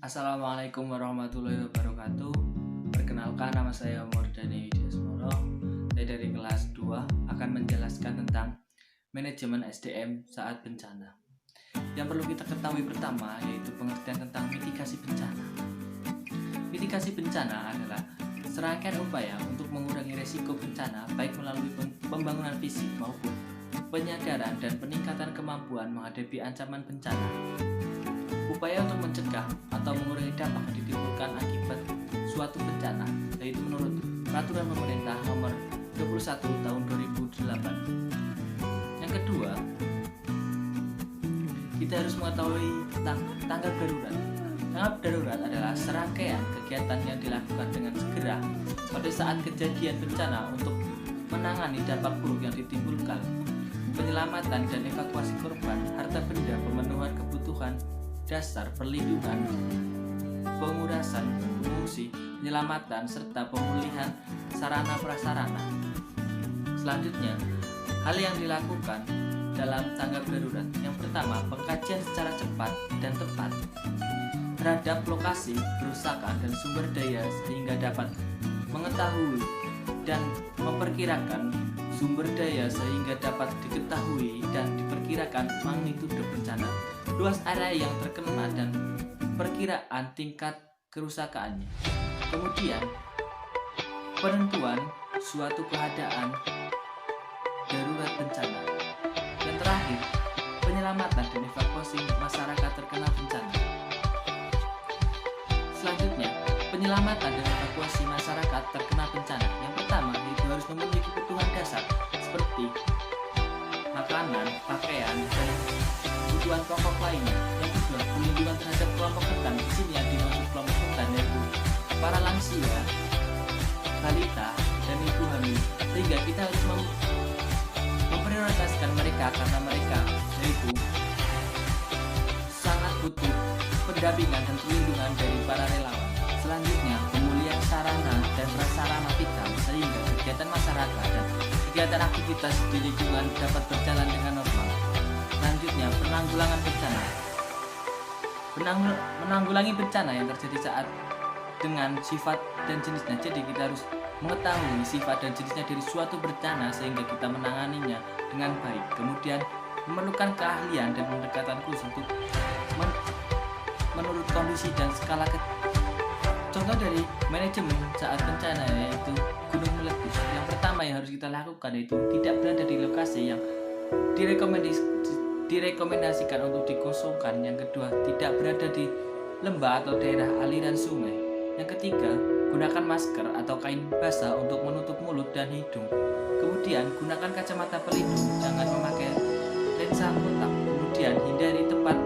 Assalamualaikum warahmatullahi wabarakatuh. Perkenalkan, nama saya Mordani Widyasmoro. Saya dari kelas 2 akan menjelaskan tentang manajemen SDM saat bencana. Yang perlu kita ketahui pertama yaitu pengertian tentang mitigasi bencana. Mitigasi bencana adalah serangkaian upaya untuk mengurangi resiko bencana baik melalui pembangunan fisik maupun penyadaran dan peningkatan kemampuan menghadapi ancaman bencana. Upaya untuk mencegah atau mengurangi dampak yang ditimbulkan akibat suatu bencana, yaitu menurut Peraturan Pemerintah Nomor 21 Tahun 2008. Yang kedua, kita harus mengetahui tentang tanggap darurat. Tanggap darurat adalah serangkaian kegiatan yang dilakukan dengan segera pada saat kejadian bencana untuk menangani dampak buruk yang ditimbulkan, penyelamatan dan evakuasi korban, harta benda, pemenuhan kebutuhan dasar, perlindungan, pengurasan pengungsi, penyelamatan, serta pemulihan sarana prasarana. Selanjutnya, hal yang dilakukan dalam tanggap darurat. Yang pertama, pengkajian secara cepat dan tepat terhadap lokasi kerusakan dan sumber daya sehingga dapat mengetahui dan memperkirakan sumber daya sehingga dapat diketahui dan diperkirakan magnitudo bencana, luas area yang terkena dan perkiraan tingkat kerusakannya. Kemudian, penentuan suatu keadaan darurat bencana. Yang terakhir, penyelamatan dan evakuasi masyarakat terkena bencana. Selanjutnya, penyelamatan dan evakuasi masyarakat terkena bencana. Yang pertama, yaitu harus memenuhi kebutuhan dasar seperti makanan, pakaian, dan kebutuhan pokok lainnya. Yang kedua, perlindungan terhadap kelompok rentan. Di sini yang dimaksud kelompok rentan yaitu para lansia, balita, dan ibu hamil. Sehingga kita harus memprioritaskan mereka karena mereka yaitu sangat butuh pendampingan dan perlindungan dari para relawan. Selanjutnya, pemulihan sarana dan prasarana vital sehingga kegiatan masyarakat dan kegiatan aktivitas di lingkungan dapat berjalan dengan normal. Selanjutnya, penanggulangan bencana. Menanggulangi bencana yang terjadi saat dengan sifat dan jenisnya. Jadi kita harus mengetahui sifat dan jenisnya dari suatu bencana sehingga kita menanganinya dengan baik. Kemudian memerlukan keahlian dan pendekatan khusus untuk menurut kondisi dan skala Contoh dari manajemen saat bencana yaitu gunung meletus. Yang pertama yang harus kita lakukan yaitu tidak berada di lokasi yang direkomendasikan untuk dikosongkan. Yang kedua, tidak berada di lembah atau daerah aliran sungai. Yang ketiga, gunakan masker atau kain basah untuk menutup mulut dan hidung. Kemudian, gunakan kacamata pelindung, jangan memakai lensa kontak. Kemudian, hindari tempat